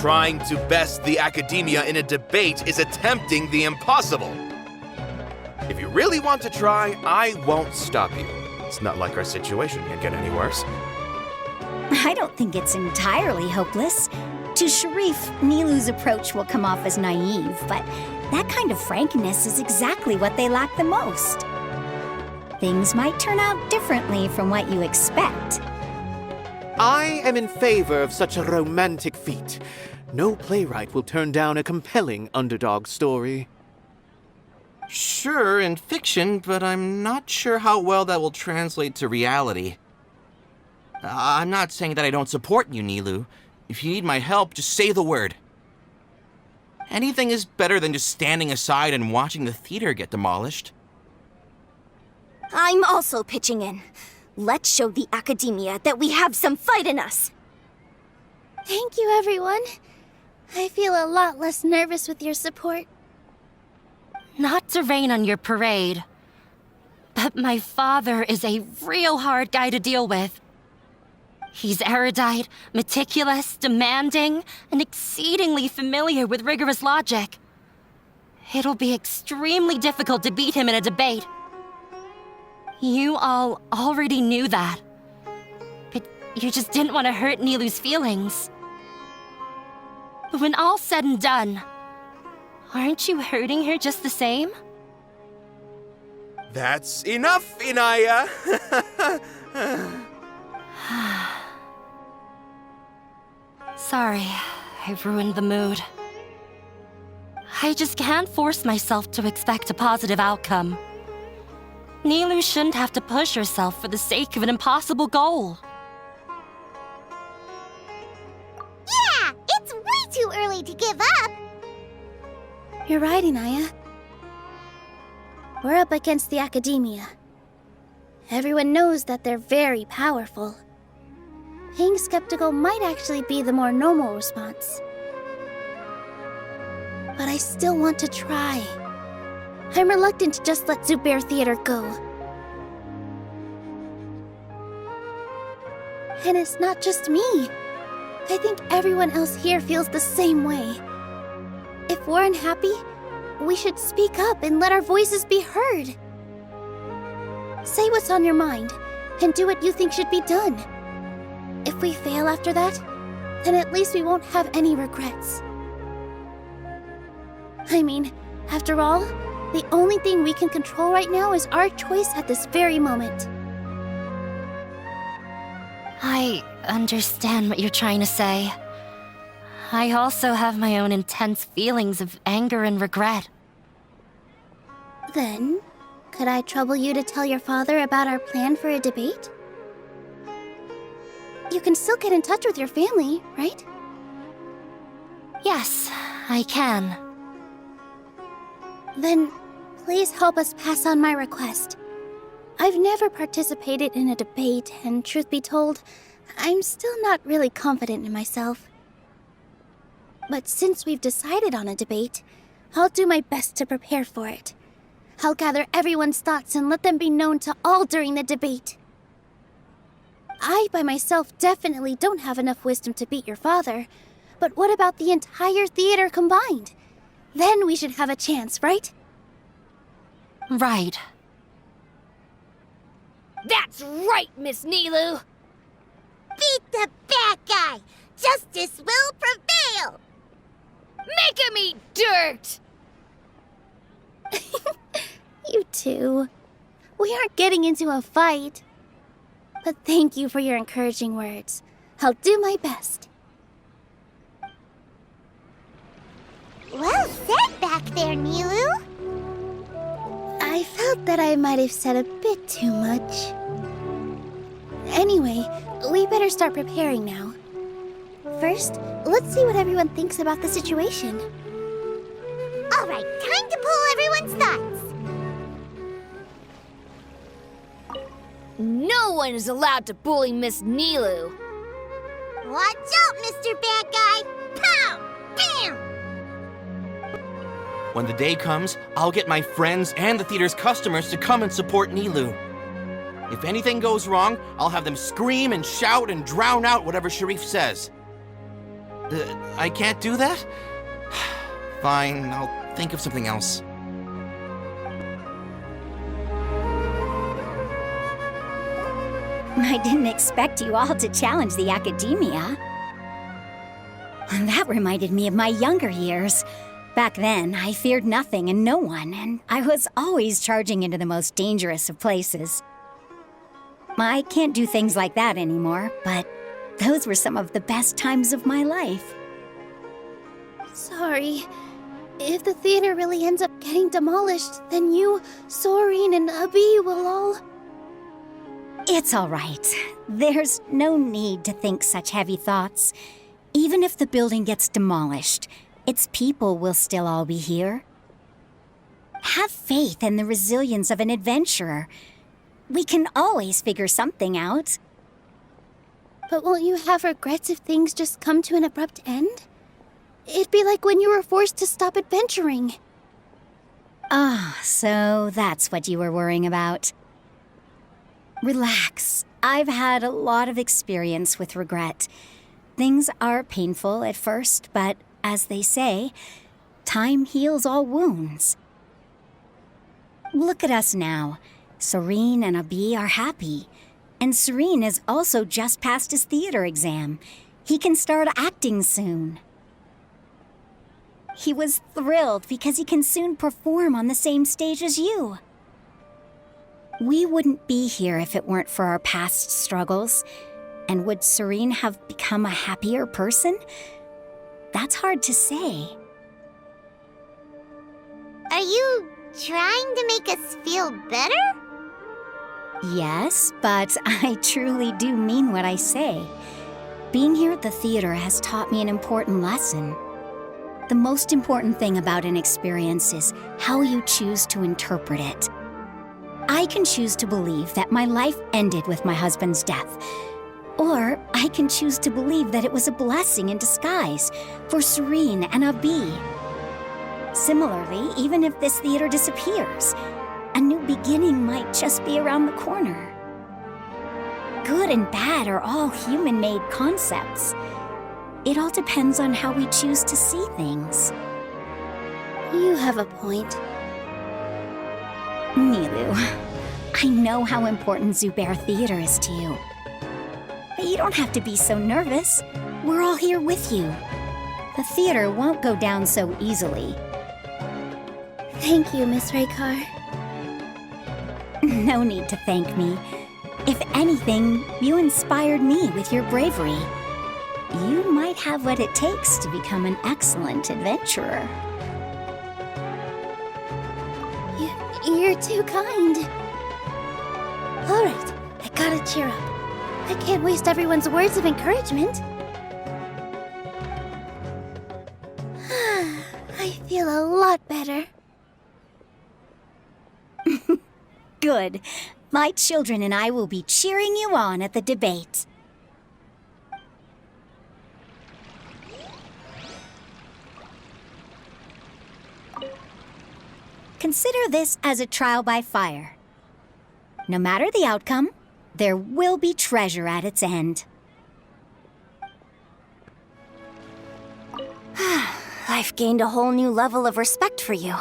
Trying to best the academia in a debate is attempting the impossible. If you really want to try, I won't stop you. It's not like our situation can get any worse. I don't think it's entirely hopeless. To Sharif, Nilou's approach will come off as naive, but that kind of frankness is exactly what they lack the most. Things might turn out differently from what you expect. I am in favor of such a romantic feat. No playwright will turn down a compelling underdog story. Sure, in fiction, but I'm not sure how well that will translate to reality. I'm not saying that I don't support you, Nilou. If you need my help, just say the word. Anything is better than just standing aside and watching the theater get demolished. I'm also pitching in. Let's show the academia that we have some fight in us. Thank you, everyone. I feel a lot less nervous with your support. Not to rain on your parade, but my father is a real hard guy to deal with. He's erudite, meticulous, demanding, and exceedingly familiar with rigorous logic. It'll be extremely difficult to beat him in a debate. You all already knew that, but you just didn't want to hurt Nilou's feelings. But when all's said and done, aren't you hurting her just the same? That's enough, Inaya! Sorry, I ruined the mood. I just can't force myself to expect a positive outcome. Nilou shouldn't have to push herself for the sake of an impossible goal. Yeah! It's way too early to give up! You're right, Inaya. We're up against the academia. Everyone knows that they're very powerful. Being skeptical might actually be the more normal response. But I still want to try. I'm reluctant to just let Zubair Theater go. And it's not just me. I think everyone else here feels the same way. If we're unhappy, we should speak up and let our voices be heard. Say what's on your mind, and do what you think should be done. If we fail after that, then at least we won't have any regrets. I mean, after all, the only thing we can control right now is our choice at this very moment. I understand what you're trying to say. I also have my own intense feelings of anger and regret. Then, could I trouble you to tell your father about our plan for a debate? You can still get in touch with your family, right? Yes, I can. Then, please help us pass on my request. I've never participated in a debate, and truth be told, I'm still not really confident in myself. But since we've decided on a debate, I'll do my best to prepare for it. I'll gather everyone's thoughts and let them be known to all during the debate. I, by myself, definitely don't have enough wisdom to beat your father, but what about the entire theater combined? Then we should have a chance, right? Right. That's right, Miss Nilou! Beat the bad guy! Justice will prevail! Make him eat dirt! You two. We aren't getting into a fight. But thank you for your encouraging words. I'll do my best. Well said back there, Nilou. I felt that I might have said a bit too much. Anyway, we better start preparing now. First, let's see what everyone thinks about the situation. All right, time to pull everyone's thoughts. No one is allowed to bully Miss Nilou. Watch out, Mr. Bad Guy! Pow! Bam! When the day comes, I'll get my friends and the theater's customers to come and support Nilou. If anything goes wrong, I'll have them scream and shout and drown out whatever Sharif says. I can't do that? Fine, I'll think of something else. I didn't expect you all to challenge the academia. That reminded me of my younger years. Back then, I feared nothing and no one, and I was always charging into the most dangerous of places. I can't do things like that anymore, but those were some of the best times of my life. Sorry. If the theater really ends up getting demolished, then you, Soren, and Abi will all... It's all right. There's no need to think such heavy thoughts. Even if the building gets demolished, its people will still all be here. Have faith in the resilience of an adventurer. We can always figure something out. But won't you have regrets if things just come to an abrupt end? It'd be like when you were forced to stop adventuring. Ah, so that's what you were worrying about. Relax. I've had a lot of experience with regret. Things are painful at first, but as they say, time heals all wounds. Look at us now. Soren and Abi are happy. And Soren has also just passed his theater exam. He can start acting soon. He was thrilled because he can soon perform on the same stage as you. We wouldn't be here if it weren't for our past struggles. And would Soren have become a happier person? That's hard to say. Are you trying to make us feel better? Yes, but I truly do mean what I say. Being here at the theater has taught me an important lesson. The most important thing about an experience is how you choose to interpret it. I can choose to believe that my life ended with my husband's death. Or I can choose to believe that it was a blessing in disguise for Soren and Abi. Similarly, even if this theater disappears, a new beginning might just be around the corner. Good and bad are all human-made concepts. It all depends on how we choose to see things. You have a point. Nilou, I know how important Zubair Theater is to you. But you don't have to be so nervous. We're all here with you. The theater won't go down so easily. Thank you, Miss Raykar. No need to thank me. If anything, you inspired me with your bravery. You might have what it takes to become an excellent adventurer. You're too kind. All right, I gotta cheer up. I can't waste everyone's words of encouragement. I feel a lot better. Good. My children and I will be cheering you on at the debate. Consider this as a trial by fire. No matter the outcome, there will be treasure at its end. I've gained a whole new level of respect for you.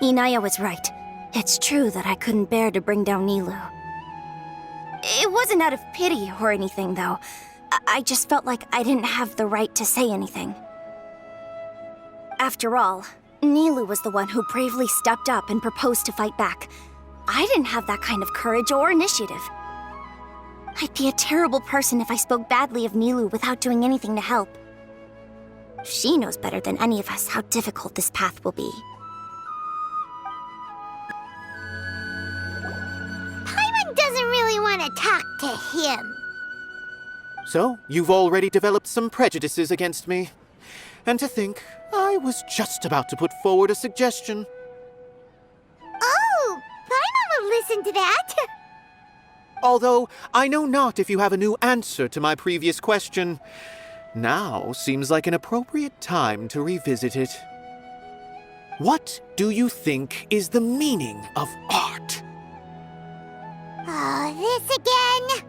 Inaya was right. It's true that I couldn't bear to bring down Nilou. It wasn't out of pity or anything, though. I just felt like I didn't have the right to say anything. After all, Nilou was the one who bravely stepped up and proposed to fight back. I didn't have that kind of courage or initiative. I'd be a terrible person if I spoke badly of Nilou without doing anything to help. She knows better than any of us how difficult this path will be. Paimon doesn't really want to talk to him. So, you've already developed some prejudices against me. And to think, I was just about to put forward a suggestion. Oh, Paimon will listen to that. Although, I know not if you have a new answer to my previous question. Now seems like an appropriate time to revisit it. What do you think is the meaning of art? Oh, this again?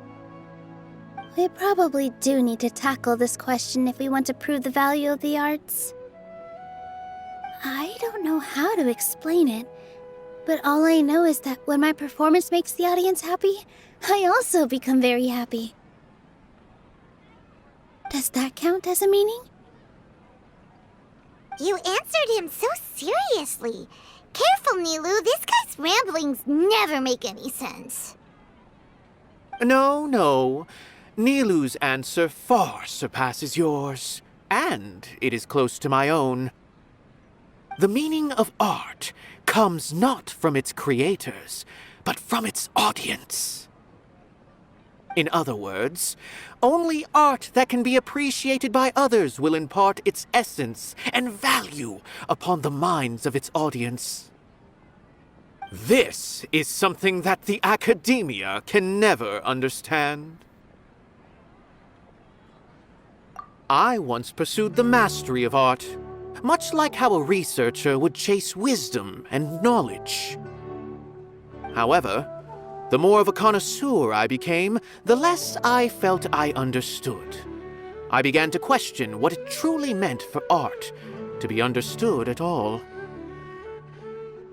We probably do need to tackle this question if we want to prove the value of the arts. I don't know how to explain it, but all I know is that when my performance makes the audience happy, I also become very happy. Does that count as a meaning? You answered him so seriously. Careful, Nilou. This guy's ramblings never make any sense. No. Nilou's answer far surpasses yours, and it is close to my own. The meaning of art comes not from its creators, but from its audience. In other words, only art that can be appreciated by others will impart its essence and value upon the minds of its audience. This is something that the academia can never understand. I once pursued the mastery of art, much like how a researcher would chase wisdom and knowledge. However, the more of a connoisseur I became, the less I felt I understood. I began to question what it truly meant for art to be understood at all.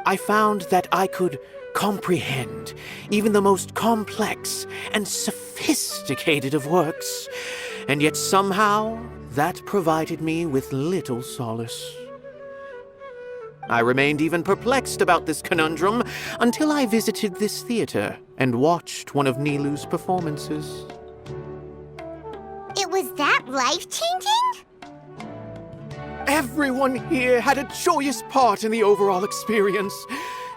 I found that I could comprehend even the most complex and sophisticated of works, and yet somehow that provided me with little solace. I remained even perplexed about this conundrum until I visited this theater and watched one of Nilou's performances. It was that life-changing? Everyone here had a joyous part in the overall experience.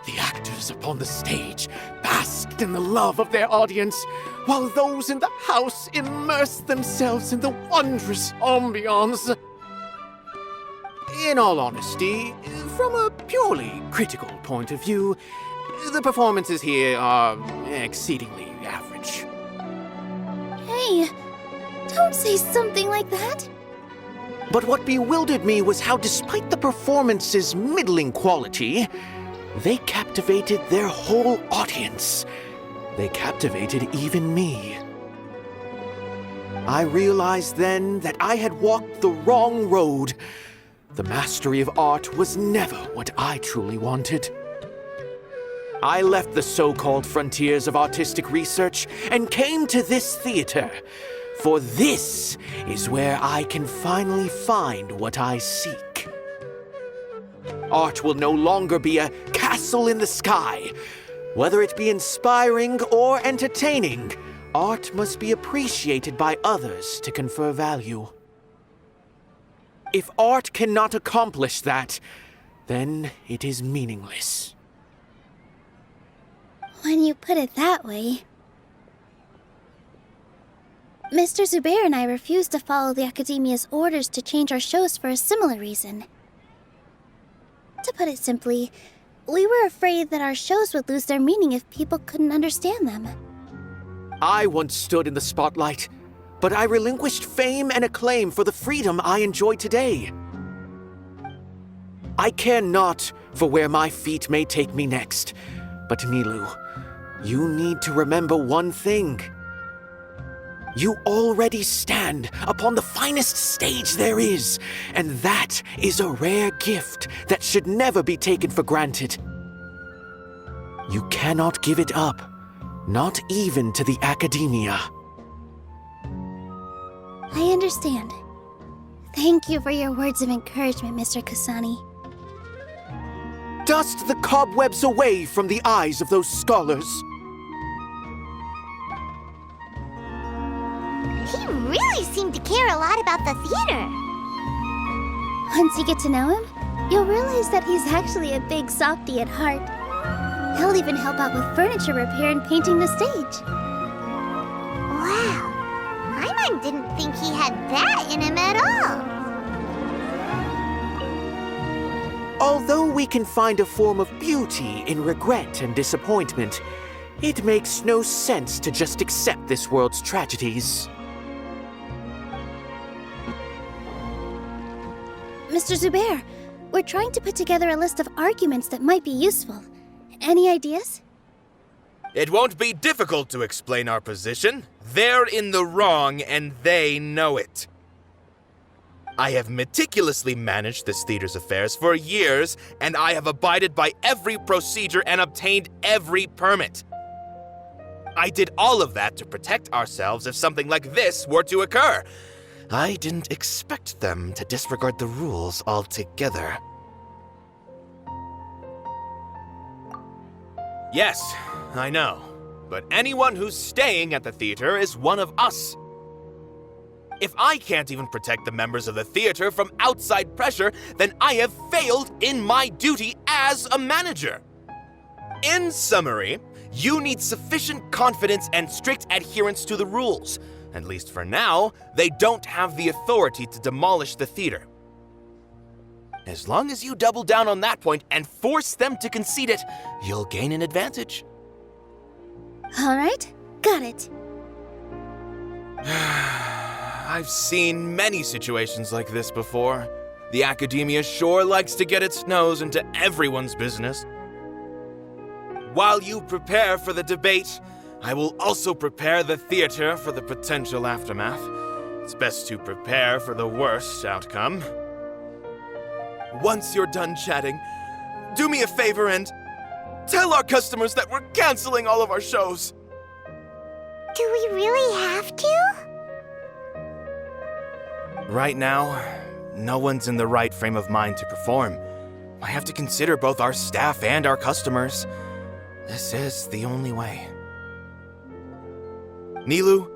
The actors upon the stage basked in the love of their audience, while those in the house immersed themselves in the wondrous ambiance. In all honesty, from a purely critical point of view, the performances here are exceedingly average. Hey, don't say something like that. But what bewildered me was how, despite the performance's middling quality, they captivated their whole audience. They captivated even me. I realized then that I had walked the wrong road. The mastery of art was never what I truly wanted. I left the so-called frontiers of artistic research and came to this theater, for this is where I can finally find what I seek. Art will no longer be a castle in the sky. Whether it be inspiring or entertaining, art must be appreciated by others to confer value. If art cannot accomplish that, then it is meaningless. When you put it that way... Mr. Zubair and I refused to follow the Academia's orders to change our shows for a similar reason. To put it simply, we were afraid that our shows would lose their meaning if people couldn't understand them. I once stood in the spotlight, but I relinquished fame and acclaim for the freedom I enjoy today. I care not for where my feet may take me next, but Nilou, you need to remember one thing. You already stand upon the finest stage there is, and that is a rare gift that should never be taken for granted. You cannot give it up, not even to the Academia. I understand. Thank you for your words of encouragement, Mr. Kasani. Dust the cobwebs away from the eyes of those scholars. He really seemed to care a lot about the theater. Once you get to know him, you'll realize that he's actually a big softy at heart. He'll even help out with furniture repair and painting the stage. Wow. Paimon didn't think he had that in him at all. Although we can find a form of beauty in regret and disappointment, it makes no sense to just accept this world's tragedies. Mr. Zubair, we're trying to put together a list of arguments that might be useful. Any ideas? It won't be difficult to explain our position. They're in the wrong, and they know it. I have meticulously managed this theater's affairs for years, and I have abided by every procedure and obtained every permit. I did all of that to protect ourselves if something like this were to occur. I didn't expect them to disregard the rules altogether. Yes, I know, but anyone who's staying at the theater is one of us. If I can't even protect the members of the theater from outside pressure, then I have failed in my duty as a manager. In summary, you need sufficient confidence and strict adherence to the rules. At least for now, they don't have the authority to demolish the theater. As long as you double down on that point and force them to concede it, you'll gain an advantage. All right, got it. I've seen many situations like this before. The academia sure likes to get its nose into everyone's business. While you prepare for the debate, I will also prepare the theater for the potential aftermath. It's best to prepare for the worst outcome. Once you're done chatting, do me a favor and tell our customers that we're canceling all of our shows. Do we really have to? Right now, no one's in the right frame of mind to perform. I have to consider both our staff and our customers. This is the only way. Nilou,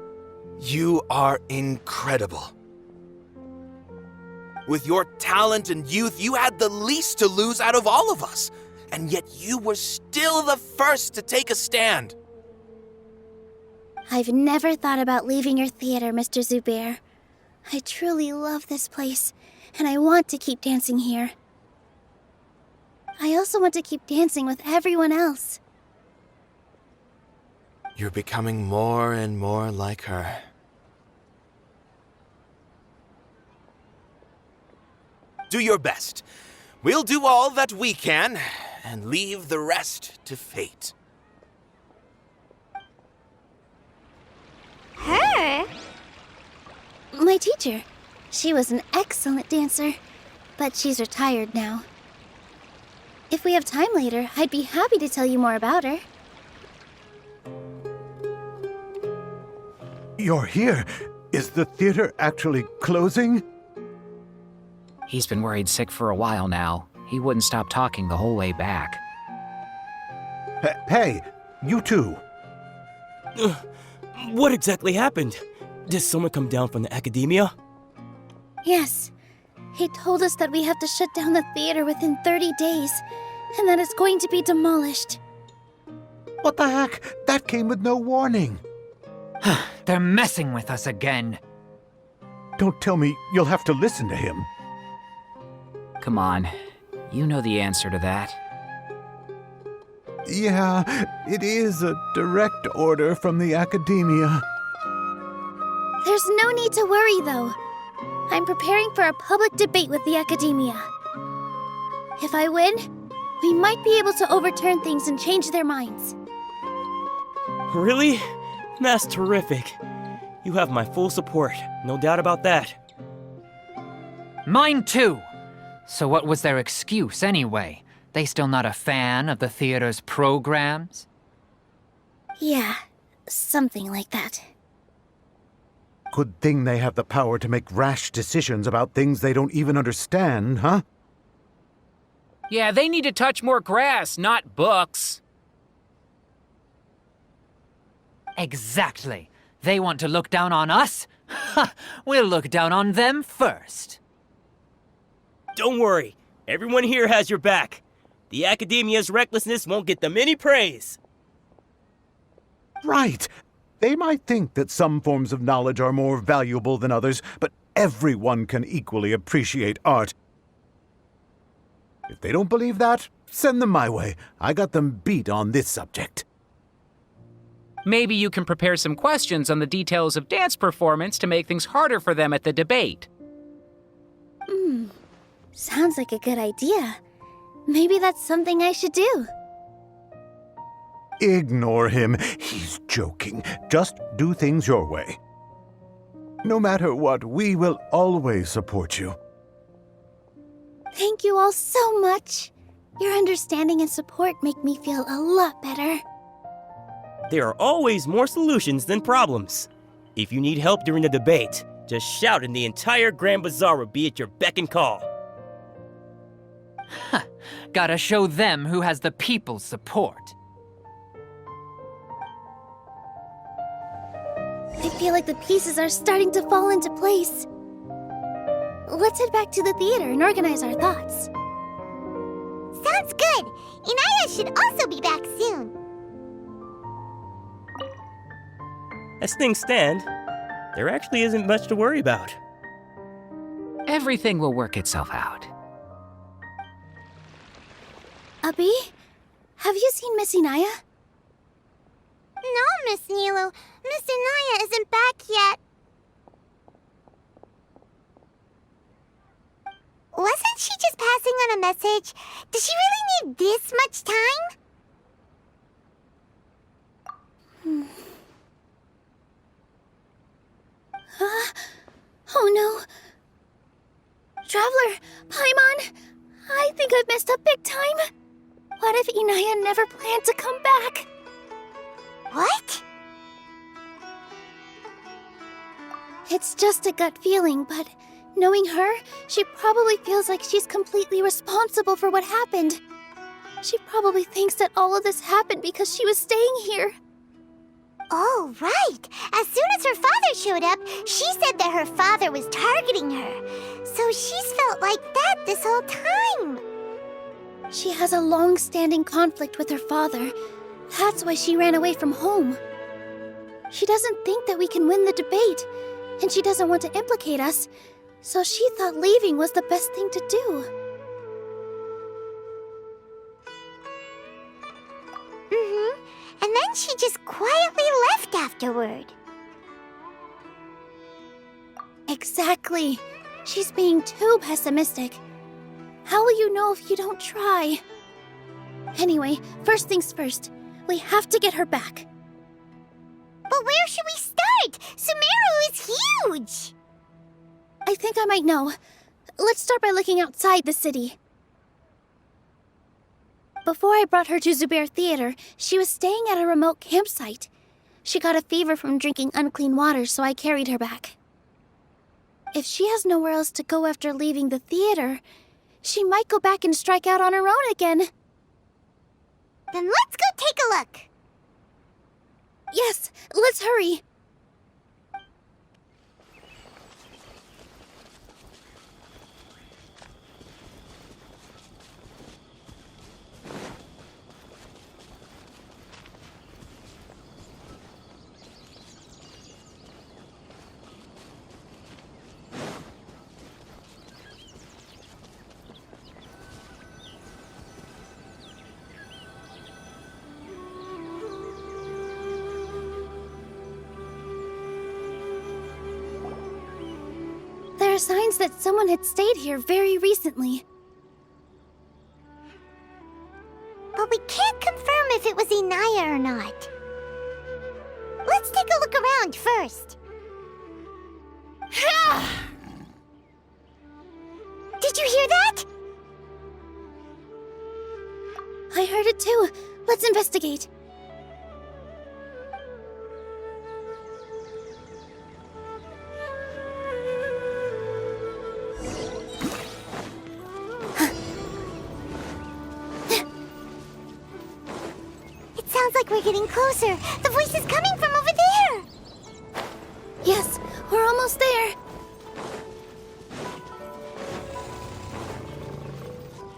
you are incredible. With your talent and youth, you had the least to lose out of all of us. And yet you were still the first to take a stand. I've never thought about leaving your theater, Mr. Zubair. I truly love this place, and I want to keep dancing here. I also want to keep dancing with everyone else. You're becoming more and more like her. Do your best. We'll do all that we can, and leave the rest to fate. Her? My teacher. She was an excellent dancer, but she's retired now. If we have time later, I'd be happy to tell you more about her. You're here. Is the theater actually closing? He's been worried sick for a while now. He wouldn't stop talking the whole way back. Hey, you two. What exactly happened? Did someone come down from the academia? Yes. He told us that we have to shut down the theater within 30 days, and that it's going to be demolished. What the heck? That came with no warning. They're messing with us again. Don't tell me you'll have to listen to him. Come on. You know the answer to that. Yeah, it is a direct order from the academia. There's no need to worry, though. I'm preparing for a public debate with the academia. If I win, we might be able to overturn things and change their minds. Really? That's terrific. You have my full support, no doubt about that. Mine too! So what was their excuse anyway? They still not a fan of the theater's programs? Yeah, something like that. Good thing they have the power to make rash decisions about things they don't even understand, huh? Yeah, they need to touch more grass, not books. Exactly. They want to look down on us? Ha! We'll look down on them first. Don't worry, everyone here has your back. The academia's recklessness won't get them any praise. Right. They might think that some forms of knowledge are more valuable than others, but everyone can equally appreciate art. If they don't believe that, send them my way. I got them beat on this subject. Maybe you can prepare some questions on the details of dance performance to make things harder for them at the debate. Sounds like a good idea. Maybe that's something I should do. Ignore him. He's joking. Just do things your way. No matter what, we will always support you. Thank you all so much. Your understanding and support make me feel a lot better. There are always more solutions than problems. If you need help during the debate, just shout and the entire Grand Bazaar will be at your beck and call. Gotta show them who has the people's support. I feel like the pieces are starting to fall into place. Let's head back to the theater and organize our thoughts. Sounds good. Inaya should also be back soon. As things stand, there actually isn't much to worry about. Everything will work itself out. Abi, have you seen Miss Inaya? No, Miss Nilou. Miss Inaya isn't back yet. Wasn't she just passing on a message? Does she really need this much time? Oh no. Traveler, Paimon, I think I've messed up big time. What if Inaya never planned to come back? What? It's just a gut feeling, but knowing her, she probably feels like she's completely responsible for what happened. She probably thinks that all of this happened because she was staying here. Oh, right. As soon as her father showed up, she said that her father was targeting her. So she's felt like that this whole time. She has a long-standing conflict with her father. That's why she ran away from home. She doesn't think that we can win the debate, and she doesn't want to implicate us, so she thought leaving was the best thing to do. And then she just quietly left afterward. Exactly. She's being too pessimistic. How will you know if you don't try? Anyway, first things first. We have to get her back. But where should we start? Sumeru is huge! I think I might know. Let's start by looking outside the city. Before I brought her to Zubair Theater, she was staying at a remote campsite. She got a fever from drinking unclean water, so I carried her back. If she has nowhere else to go after leaving the theater, she might go back and strike out on her own again. Then let's go take a look. Yes, let's hurry. There are signs that someone had stayed here very recently. But we can't confirm if it was Inaya or not. Let's take a look around first. Did you hear that? I heard it too. Let's investigate. Sounds like we're getting closer. The voice is coming from over there. Yes, we're almost there.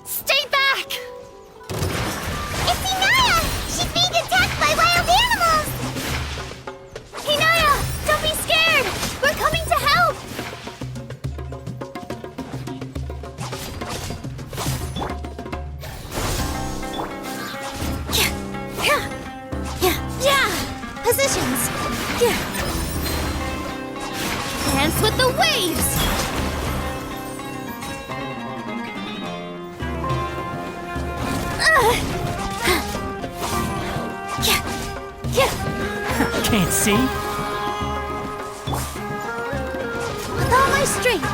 Stay back! It's Inaya! She's being attacked by wild animals! Inaya, don't be scared! We're coming to help! Positions. Dance with the waves. Can't see? With all my strength.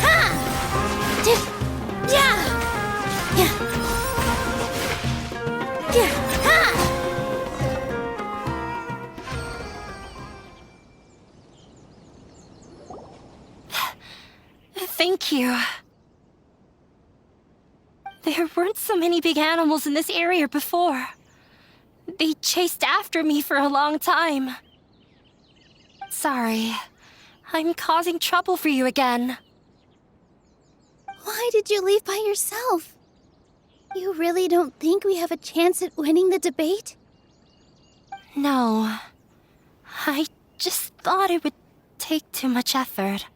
Ha! Yeah! Yeah! Yeah! Ha! Thank you. There weren't so many big animals in this area before. They chased after me for a long time. Sorry. I'm causing trouble for you again. Why did you leave by yourself? You really don't think we have a chance at winning the debate? No. I just thought it would take too much effort.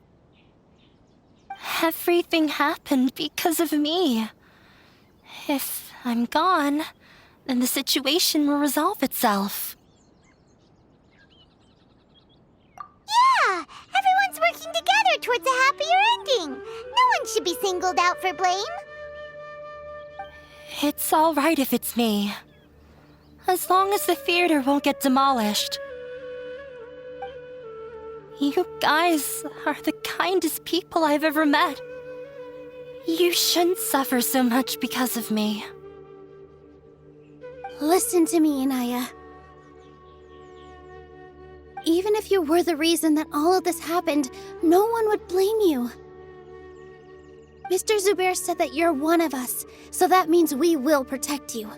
Everything happened because of me. If I'm gone, then the situation will resolve itself. Yeah! Everyone's working together towards a happier ending. No one should be singled out for blame. It's all right if it's me. As long as the theater won't get demolished. You guys are the kindest people I've ever met. You shouldn't suffer so much because of me. Listen to me, Inaya. Even if you were the reason that all of this happened, no one would blame you. Mr. Zubair said that you're one of us, so that means we will protect you.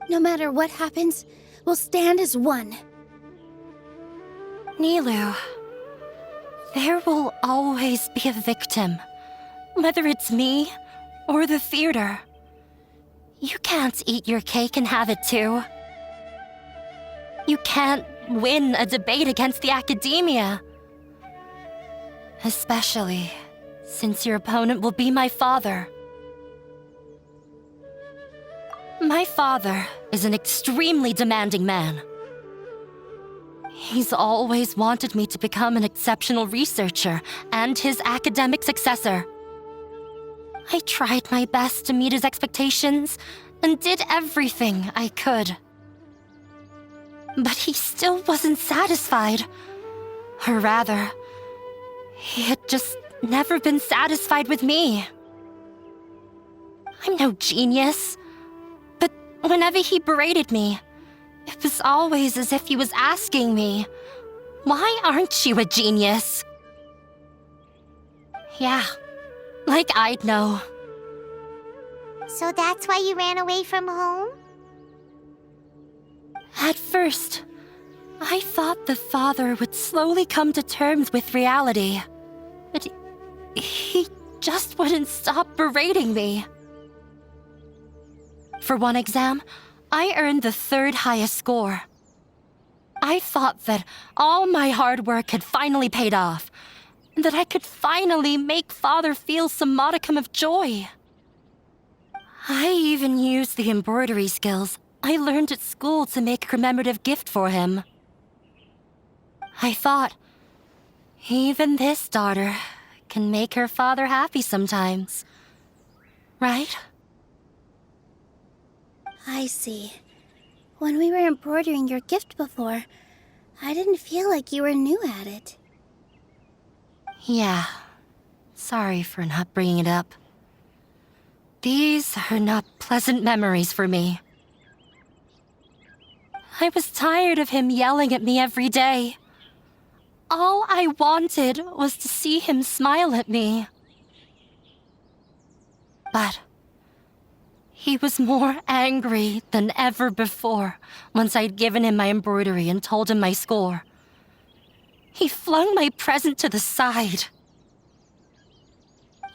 No matter what happens, we'll stand as one. Nilou, there will always be a victim, whether it's me or the theater. You can't eat your cake and have it too. You can't win a debate against the academia. Especially since your opponent will be my father. My father is an extremely demanding man. He's always wanted me to become an exceptional researcher and his academic successor. I tried my best to meet his expectations and did everything I could. But he still wasn't satisfied. Or rather, he had just never been satisfied with me. I'm no genius, but whenever he berated me, it was always as if he was asking me, "Why aren't you a genius?" Yeah, like I'd know. So that's why you ran away from home? At first, I thought the father would slowly come to terms with reality. But he just wouldn't stop berating me. For one exam, I earned the 3rd highest score. I thought that all my hard work had finally paid off, and that I could finally make Father feel some modicum of joy. I even used the embroidery skills I learned at school to make a commemorative gift for him. I thought, even this daughter can make her father happy sometimes. Right? I see. When we were embroidering your gift before, I didn't feel like you were new at it. Yeah. Sorry for not bringing it up. These are not pleasant memories for me. I was tired of him yelling at me every day. All I wanted was to see him smile at me. But he was more angry than ever before once I'd given him my embroidery and told him my score. He flung my present to the side.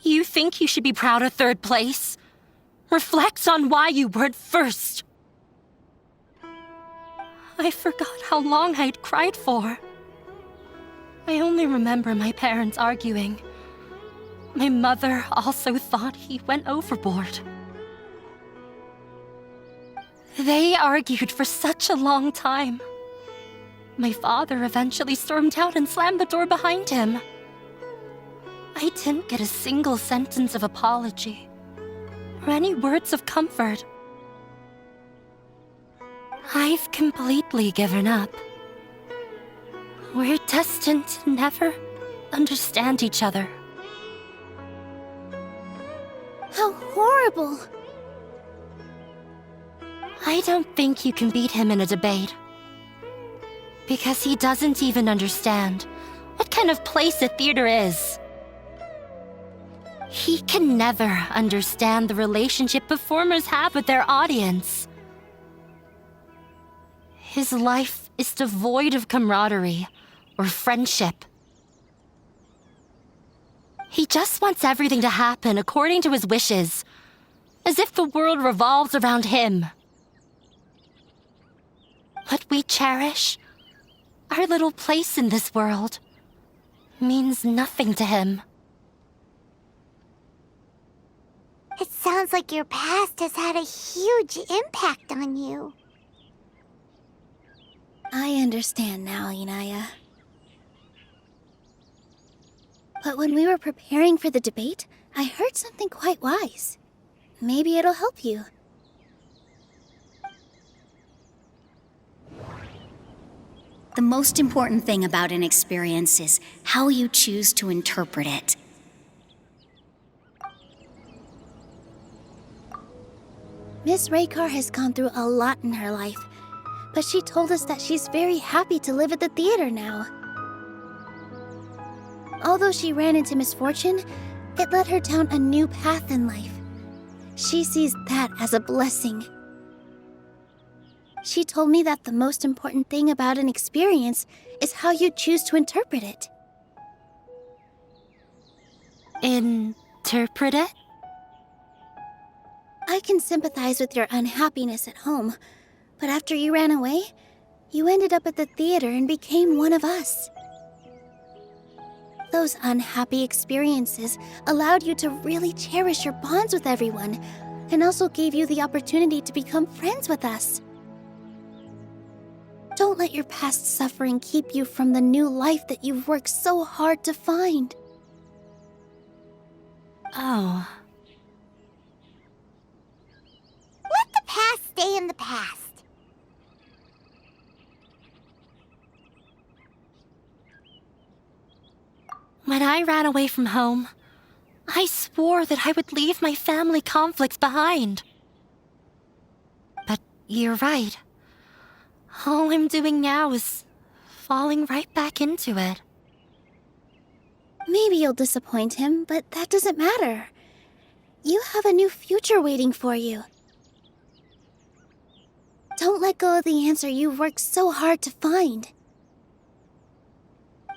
You think you should be proud of 3rd place? Reflect on why you weren't first. I forgot how long I'd cried for. I only remember my parents arguing. My mother also thought he went overboard. They argued for such a long time. My father eventually stormed out and slammed the door behind him. I didn't get a single sentence of apology or any words of comfort. I've completely given up. We're destined to never understand each other. How horrible! I don't think you can beat him in a debate. Because he doesn't even understand what kind of place a theater is. He can never understand the relationship performers have with their audience. His life is devoid of camaraderie or friendship. He just wants everything to happen according to his wishes, as if the world revolves around him. What we cherish, our little place in this world, means nothing to him. It sounds like your past has had a huge impact on you. I understand now, Inaya. But when we were preparing for the debate, I heard something quite wise. Maybe it'll help you. The most important thing about an experience is how you choose to interpret it. Miss Raykar has gone through a lot in her life, but she told us that she's very happy to live at the theater now. Although she ran into misfortune, it led her down a new path in life. She sees that as a blessing. She told me that the most important thing about an experience is how you choose to interpret it. Interpret it? I can sympathize with your unhappiness at home, but after you ran away, you ended up at the theater and became one of us. Those unhappy experiences allowed you to really cherish your bonds with everyone, and also gave you the opportunity to become friends with us. Don't let your past suffering keep you from the new life that you've worked so hard to find. Oh. Let the past stay in the past. When I ran away from home, I swore that I would leave my family conflicts behind. But you're right. All I'm doing now is falling right back into it. Maybe you'll disappoint him, but that doesn't matter. You have a new future waiting for you. Don't let go of the answer you've worked so hard to find.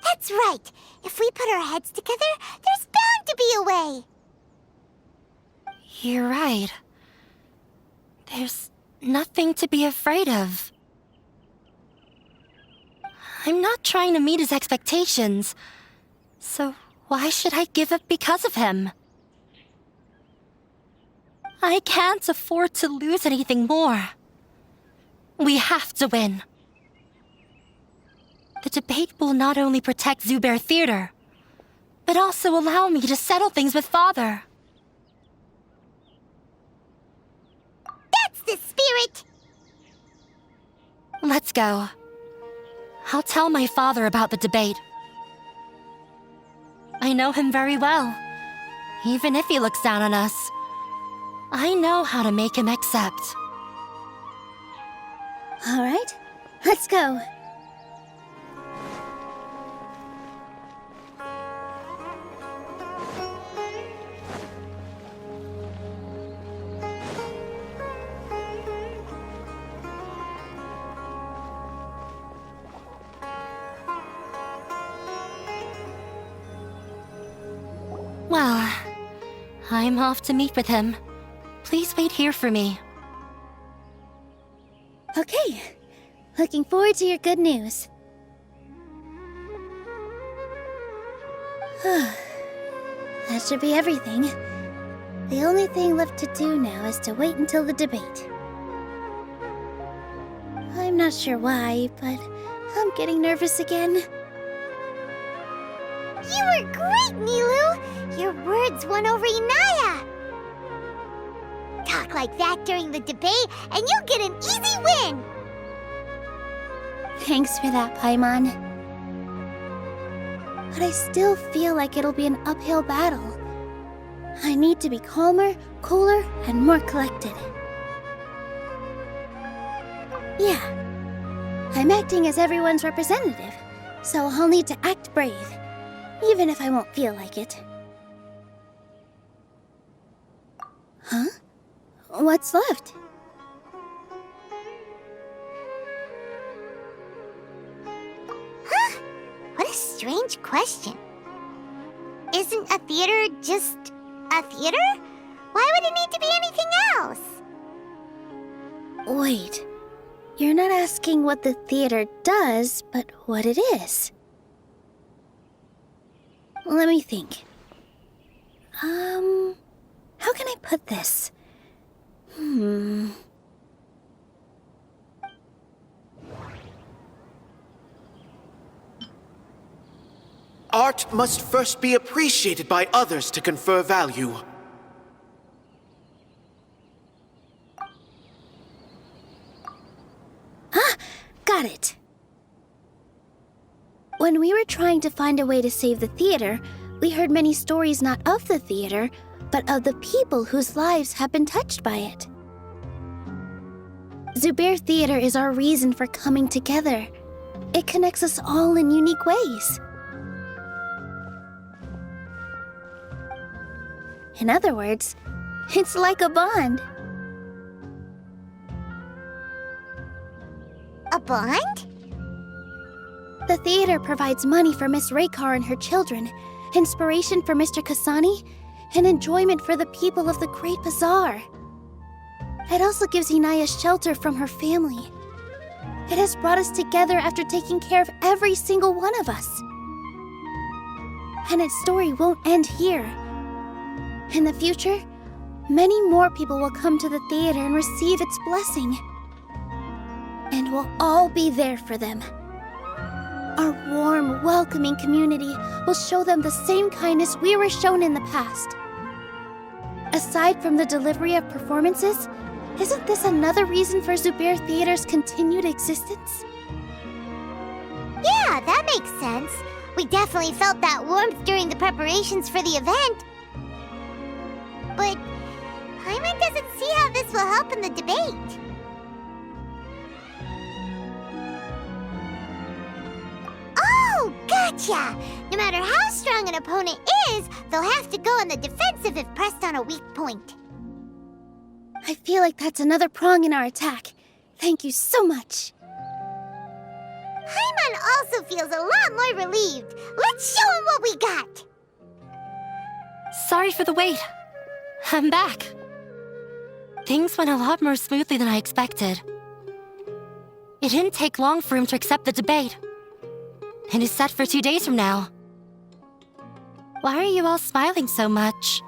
That's right. If we put our heads together, there's bound to be a way. You're right. There's nothing to be afraid of. I'm not trying to meet his expectations, so why should I give up because of him? I can't afford to lose anything more. We have to win. The debate will not only protect Zubair Theater, but also allow me to settle things with Father. That's the spirit! Let's go. I'll tell my father about the debate. I know him very well. Even if he looks down on us, I know how to make him accept. All right, let's go. Well, I'm off to meet with him. Please wait here for me. Okay, looking forward to your good news. That should be everything. The only thing left to do now is to wait until the debate. I'm not sure why, but I'm getting nervous again. You were great, Nilou! Your words won over Inaya! Talk like that during the debate, and you'll get an easy win! Thanks for that, Paimon. But I still feel like it'll be an uphill battle. I need to be calmer, cooler, and more collected. Yeah, I'm acting as everyone's representative, so I'll need to act brave, even if I won't feel like it. Huh? What's left? Huh? What a strange question. Isn't a theater just a theater? Why would it need to be anything else? Wait, you're not asking what the theater does, but what it is. Let me think. How can I put this? Art must first be appreciated by others to confer value. Got it. When we were trying to find a way to save the theater, we heard many stories not of the theater, but of the people whose lives have been touched by it. Zubair Theater is our reason for coming together. It connects us all in unique ways. In other words, it's like a bond. A bond? The theater provides money for Miss Raykar and her children, inspiration for Mr. Kasani, and enjoyment for the people of the Great Bazaar. It also gives Inaya shelter from her family. It has brought us together after taking care of every single one of us. And its story won't end here. In the future, many more people will come to the theater and receive its blessing. And we'll all be there for them. Our warm, welcoming community will show them the same kindness we were shown in the past. Aside from the delivery of performances, isn't this another reason for Zubair Theater's continued existence? Yeah, that makes sense. We definitely felt that warmth during the preparations for the event. But Paimon doesn't see how this will help in the debate. Oh, gotcha! No matter how strong an opponent is, they'll have to go on the defensive if pressed on a weak point. I feel like that's another prong in our attack. Thank you so much. Paimon also feels a lot more relieved. Let's show him what we got! Sorry for the wait. I'm back. Things went a lot more smoothly than I expected. It didn't take long for him to accept the debate. It is set for 2 days from now. Why are you all smiling so much?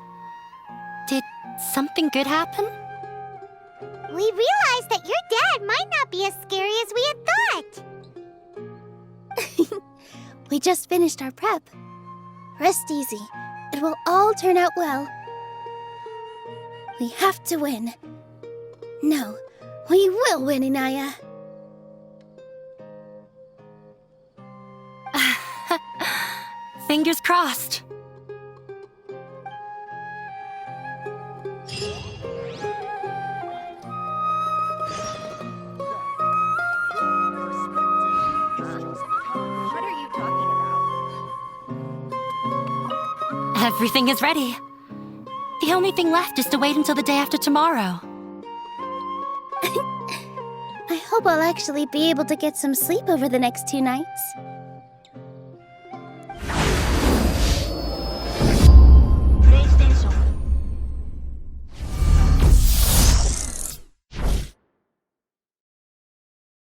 Did something good happen? We realized that your dad might not be as scary as we had thought. We just finished our prep. Rest easy. It will all turn out well. We have to win. No, we will win, Inaya. Fingers crossed. What are you talking about? Everything is ready. The only thing left is to wait until the day after tomorrow. I hope I'll actually be able to get some sleep over the next 2 nights.